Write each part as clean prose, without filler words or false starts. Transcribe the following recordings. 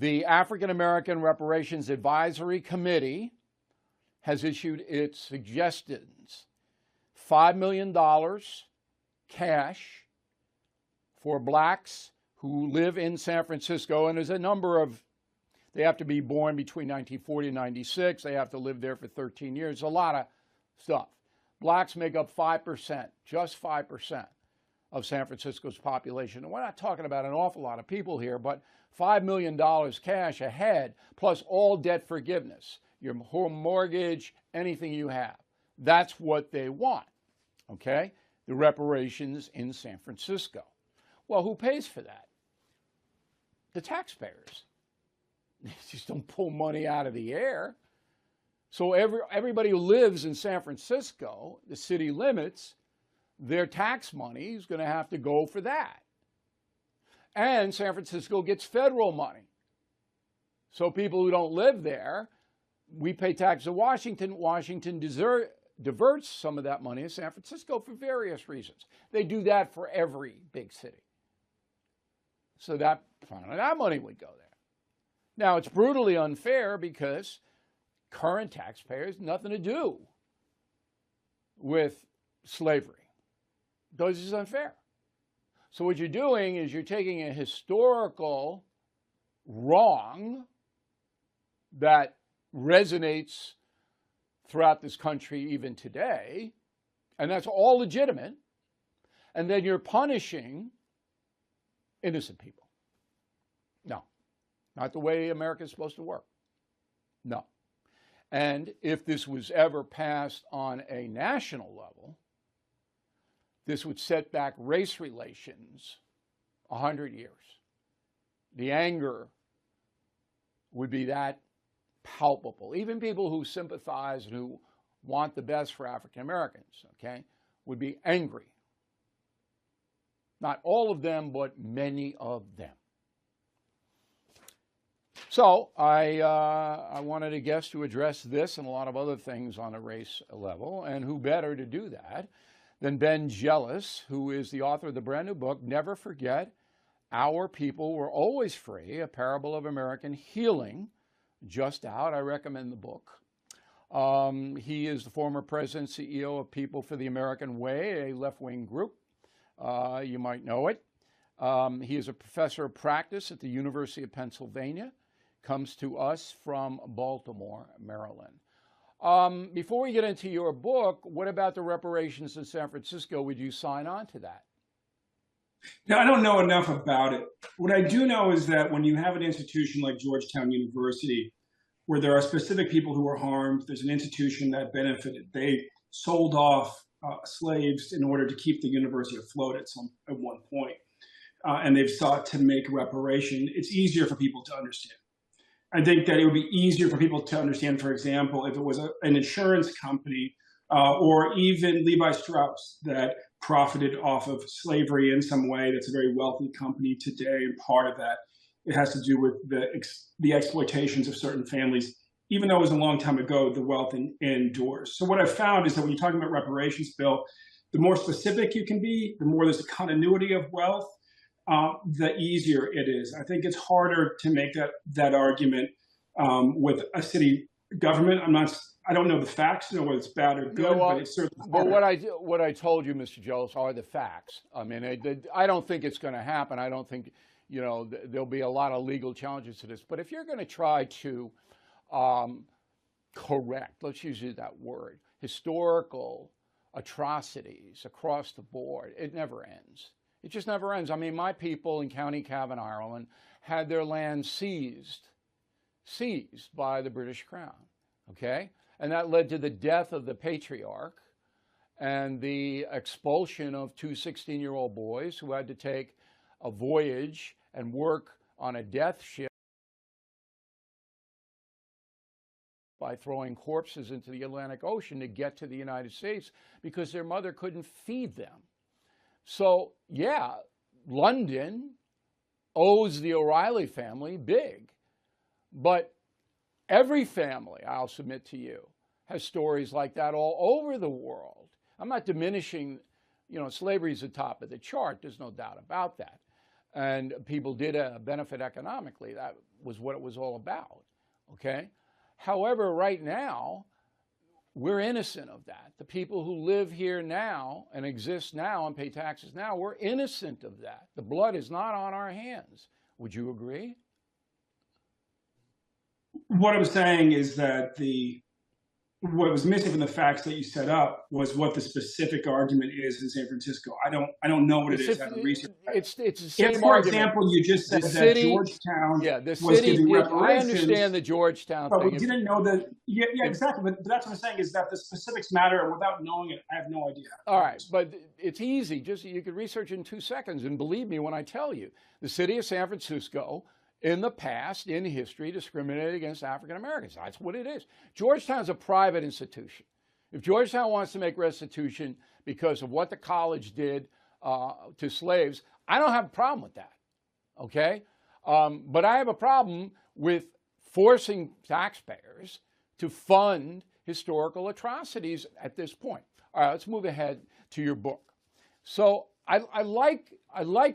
The African American Reparations Advisory Committee has issued its suggestions. $5 million cash for blacks who live in San Francisco, and there's a number of, they have to be born between 1940 and 96, they have to live there for 13 years, a lot of stuff. Blacks make up 5%, just 5% of San Francisco's population. And we're not talking about an awful lot of people here, but $5 million cash ahead, plus all debt forgiveness, your home mortgage, anything you have. That's what they want, okay? The reparations in San Francisco. Well, who pays for that? The taxpayers. They just don't pull money out of the air. So everybody who lives in San Francisco, the city limits, their tax money is going to have to go for that. And San Francisco gets federal money. So people who don't live there, we pay tax to Washington. Washington diverts some of that money to San Francisco for various reasons. They do that for every big city. So that money would go there. Now, it's brutally unfair because current taxpayers nothing to do with slavery. Because it's unfair. So what you're doing is you're taking a historical wrong that resonates throughout this country even today, and that's all legitimate, and then you're punishing innocent people. No, not the way America is supposed to work. No. And if this was ever passed on a national level, this would set back race relations 100 years. The anger would be that palpable. Even people who sympathize and who want the best for African Americans, okay, would be angry. Not all of them, but many of them. So I wanted a guest to address this and a lot of other things on a race level, and who better to do that than Ben Jealous, who is the author of the brand new book, Never Forget, Our People Were Always Free, A Parable of American Healing, just out. I recommend the book. He is the former president and CEO of People for the American Way, a left-wing group. You might know it. He is a professor of practice at the University of Pennsylvania, comes to us from Baltimore, Maryland. Before we get into your book, what about the reparations in San Francisco? Would you sign on to that? Now, I don't know enough about it. What I do know is that when you have an institution like Georgetown University, where there are specific people who were harmed, there's an institution that benefited. They sold off slaves in order to keep the university afloat at one point, and they've sought to make reparation. It's easier for people to understand. I think that it would be easier for people to understand, for example, if it was an insurance company or even Levi Strauss that profited off of slavery in some way. That's a very wealthy company today, and part of that, it has to do with the exploitations of certain families. Even though it was a long time ago, the wealth endures. So what I've found is that when you're talking about reparations, Bill, the more specific you can be, the more there's a continuity of wealth, the easier it is. I think it's harder to make that argument with a city government. I don't know the facts, know whether it's bad or good, but it's certainly harder. But what I told you, Mr. Jealous, are the facts. I mean, I don't think it's going to happen. I don't think, there'll be a lot of legal challenges to this. But if you're going to try to correct, let's use that word, historical atrocities across the board, it never ends. It just never ends. I mean, my people in County Cavan, Ireland, had their land seized by the British Crown, okay? And that led to the death of the patriarch and the expulsion of two 16-year-old boys who had to take a voyage and work on a death ship by throwing corpses into the Atlantic Ocean to get to the United States because their mother couldn't feed them. So, yeah, London owes the O'Reilly family big. But every family, I'll submit to you, has stories like that all over the world. I'm not diminishing, slavery is the top of the chart. There's no doubt about that. and people did benefit economically. That was what it was all about, okay? However, right now, we're innocent of that. The people who live here now and exist now and pay taxes now, we're innocent of that. The blood is not on our hands. Would you agree? What I'm saying is that what was missing from the facts that you set up was what the specific argument is in San Francisco. I don't know what it is. I haven't researched. It's the same if, for argument. example, you just said that Georgetown was giving reparations. I understand the Georgetown but thing. But we didn't know that. Yeah, exactly. But that's what I'm saying is that the specifics matter, and without knowing it, I have no idea. All right, but it's easy. Just you could research it in 2 seconds, and believe me when I tell you, the city of San Francisco, in the past, in history, discriminated against African Americans. That's what it is. Georgetown's a private institution. If Georgetown wants to make restitution because of what the college did to slaves, I don't have a problem with that, okay? But I have a problem with forcing taxpayers to fund historical atrocities at this point. All right, let's move ahead to your book. So I like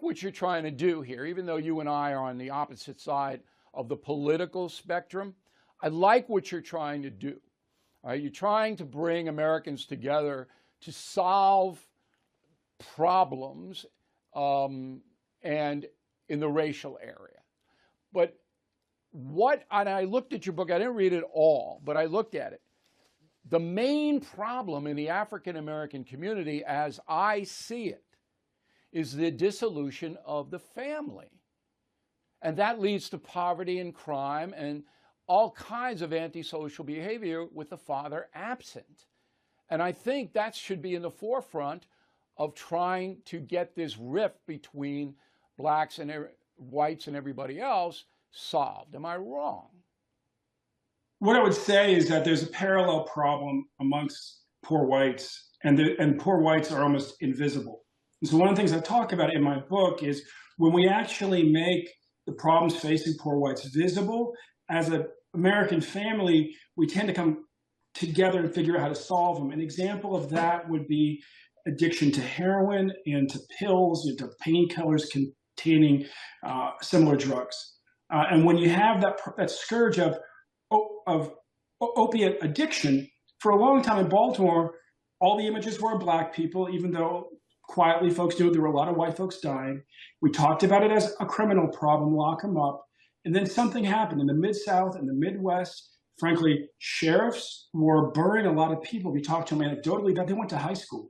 what you're trying to do here, even though you and I are on the opposite side of the political spectrum. I like what you're trying to do. All right, you're trying to bring Americans together to solve problems and in the racial area. But and I looked at your book, I didn't read it all, but I looked at it. The main problem in the African American community, as I see it, is the dissolution of the family. And that leads to poverty and crime and all kinds of antisocial behavior with the father absent. And I think that should be in the forefront of trying to get this rift between blacks and whites and everybody else solved. Am I wrong? What I would say is that there's a parallel problem amongst poor whites, and poor whites are almost invisible. And so one of the things I talk about in my book is when we actually make the problems facing poor whites visible, as an American family, we tend to come together and figure out how to solve them. An example of that would be addiction to heroin and to pills, and to painkillers containing similar drugs. And when you have that scourge of opiate addiction, for a long time in Baltimore, all the images were of black people, even though quietly folks knew there were a lot of white folks dying. We talked about it as a criminal problem, lock them up. And then something happened in the Mid-South and the Midwest. Frankly, sheriffs were burning a lot of people. We talked to them anecdotally that they went to high school.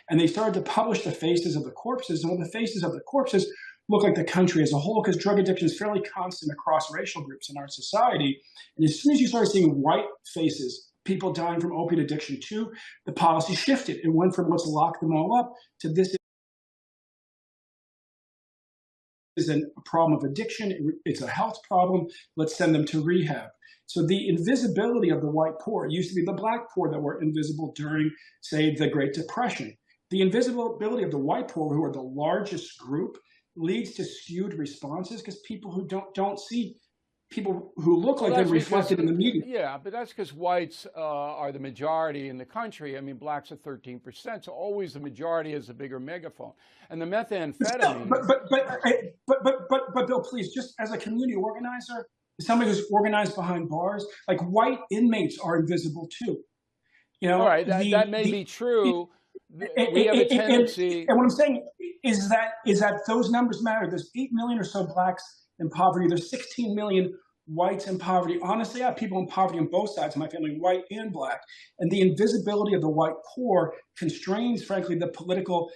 And they started to publish the faces of the corpses. And when the faces of the corpses look like the country as a whole, because drug addiction is fairly constant across racial groups in our society. And as soon as you started seeing white faces, people dying from opiate addiction too, the policy shifted. It went from let's lock them all up to this is a problem of addiction. It's a health problem. Let's send them to rehab. So the invisibility of the white poor, it used to be the black poor that were invisible during, say, the Great Depression. The invisibility of the white poor, who are the largest group, leads to skewed responses because people who don't see people who look like them reflected in the media. Yeah, but that's because whites are the majority in the country. I mean, blacks are 13%, so always the majority is a bigger megaphone. And the methamphetamine. But Bill, please, just as a community organizer, somebody who's organized behind bars, like white inmates are invisible too. You know, all right, that may be true. We have a tendency. And what I'm saying is that those numbers matter. There's 8 million or so blacks in poverty. There's 16 million whites in poverty. Honestly, I have people in poverty on both sides of my family, white and black. And the invisibility of the white poor constrains, frankly, the political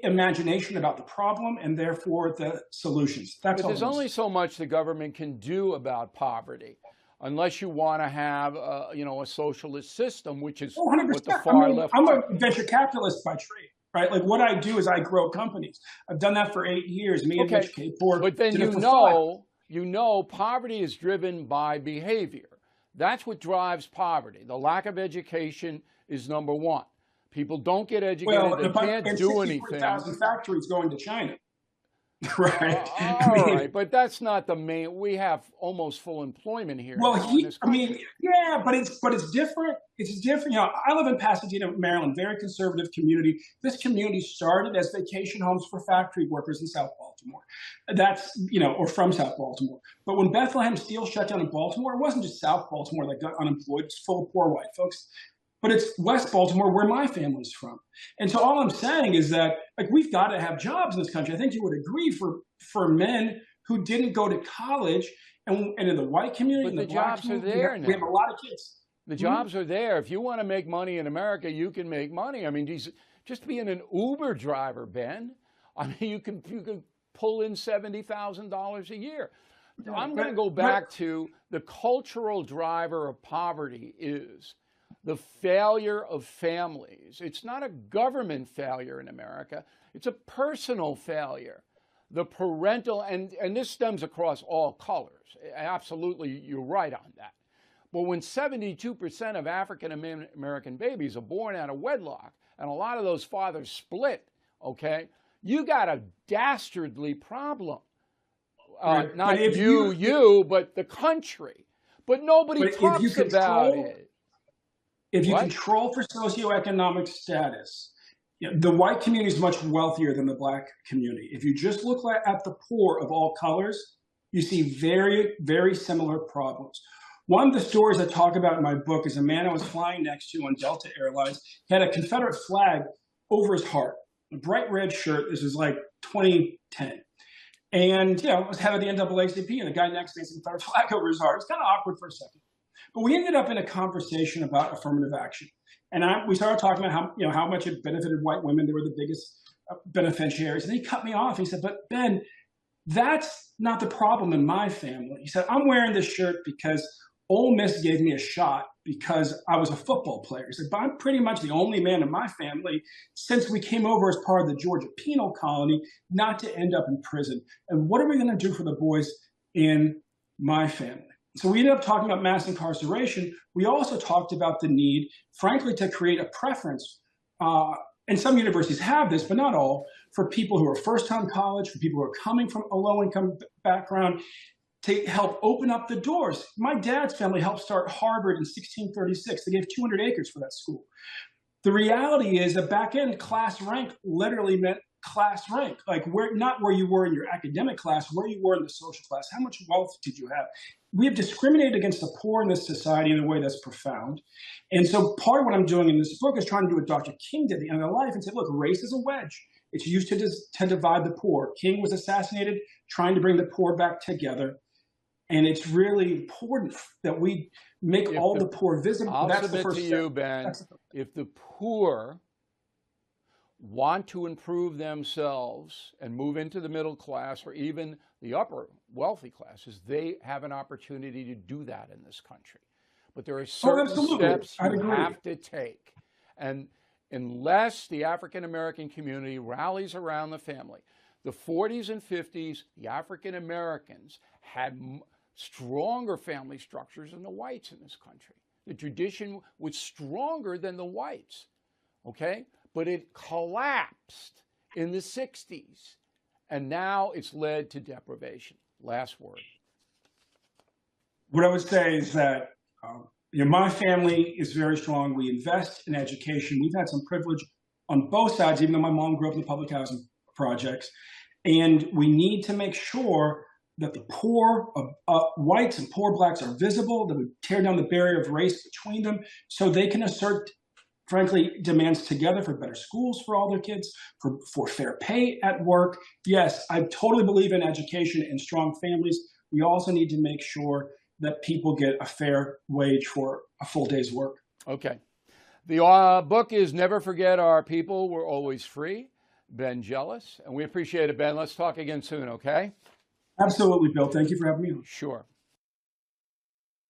imagination about the problem and therefore the solutions. But there's only so much the government can do about poverty, unless you want to have a socialist system, which is what the far left. I'm a venture capitalist by trade. Right, like what I do is I grow companies. I've done that for 8 years. Me and Mitch K. Ford. But then you know, poverty is driven by behavior. That's what drives poverty. The lack of education is number one. People don't get educated. They can't do anything. 1,000 factories going to China. right? I All mean, right, but that's not the main. We have almost full employment here well, now in this I mean, country. yeah, but it's different. It's different. You know, I live in Pasadena, Maryland, very conservative community. This community started as vacation homes for factory workers in South Baltimore. That's, or from South Baltimore. But when Bethlehem Steel shut down in Baltimore, it wasn't just South Baltimore that got unemployed. It's full of poor white folks. But it's West Baltimore, where my family's from. And so all I'm saying is that, like, we've got to have jobs in this country. I think you would agree, for men who didn't go to college, and in the white community, But in the the black jobs are community, there we have a now. lot of kids. The Hmm? jobs are there. If you want to make money in America, you can make money. I mean, just being an Uber driver, Ben. I mean, you can pull in $70,000 a year. I'm going to go back to the cultural driver of poverty is the failure of families. It's not a government failure in America. It's a personal failure. The parental, and this stems across all colors. Absolutely, you're right on that. But when 72% of African American babies are born out of wedlock, and a lot of those fathers split, okay, you got a dastardly problem. Right. Not But if but the country. But nobody but if you talks about control it. if you What? control for socioeconomic status, the white community is much wealthier than the black community. If you just look at the poor of all colors, you see very, very similar problems. One of the stories I talk about in my book is a man I was flying next to on Delta Airlines. He had a Confederate flag over his heart, a bright red shirt. This was like 2010. And, I was head of the NAACP, and the guy next to me had a Confederate flag over his heart. It was kind of awkward for a second. But we ended up in a conversation about affirmative action. And we started talking about how much it benefited white women. They were the biggest beneficiaries. And he cut me off. He said, "But Ben, that's not the problem in my family." He said, "I'm wearing this shirt because Ole Miss gave me a shot because I was a football player." He said, "But I'm pretty much the only man in my family since we came over as part of the Georgia penal colony not to end up in prison. And what are we going to do for the boys in my family?" So we ended up talking about mass incarceration. We also talked about the need, frankly, to create a preference. And some universities have this, but not all, for people who are first-time college, for people who are coming from a low-income background, to help open up the doors. My dad's family helped start Harvard in 1636. They gave 200 acres for that school. The reality is that back then, class rank literally meant class rank, like not where you were in your academic class, where you were in the social class. How much wealth did you have? We have discriminated against the poor in this society in a way that's profound. And so part of what I'm doing in this book is trying to do what Dr. King did at the end of life and say, look, race is a wedge. It's used to divide the poor. King was assassinated trying to bring the poor back together. And it's really important that we make all the poor visible. I'll That's the submit first to step. you, Ben, if the poor want to improve themselves and move into the middle class or even the upper wealthy classes, they have an opportunity to do that in this country. But there are certain steps you have to take. And unless the African American community rallies around the family, the 40s and 50s, the African Americans had stronger family structures than the whites in this country. The tradition was stronger than the whites, okay? But it collapsed in the 60s, and now it's led to deprivation. Last word. What I would say is that my family is very strong. We invest in education. We've had some privilege on both sides, even though my mom grew up in the public housing projects. And we need to make sure that the poor whites and poor blacks are visible, that we tear down the barrier of race between them so they can assert, frankly, demands together for better schools for all their kids, for fair pay at work. Yes, I totally believe in education and strong families. We also need to make sure that people get a fair wage for a full day's work. Okay. The book is Never Forget Our People, We're Always Free. Ben Jealous, and we appreciate it, Ben. Let's talk again soon, okay? Absolutely, Bill. Thank you for having me on. Sure.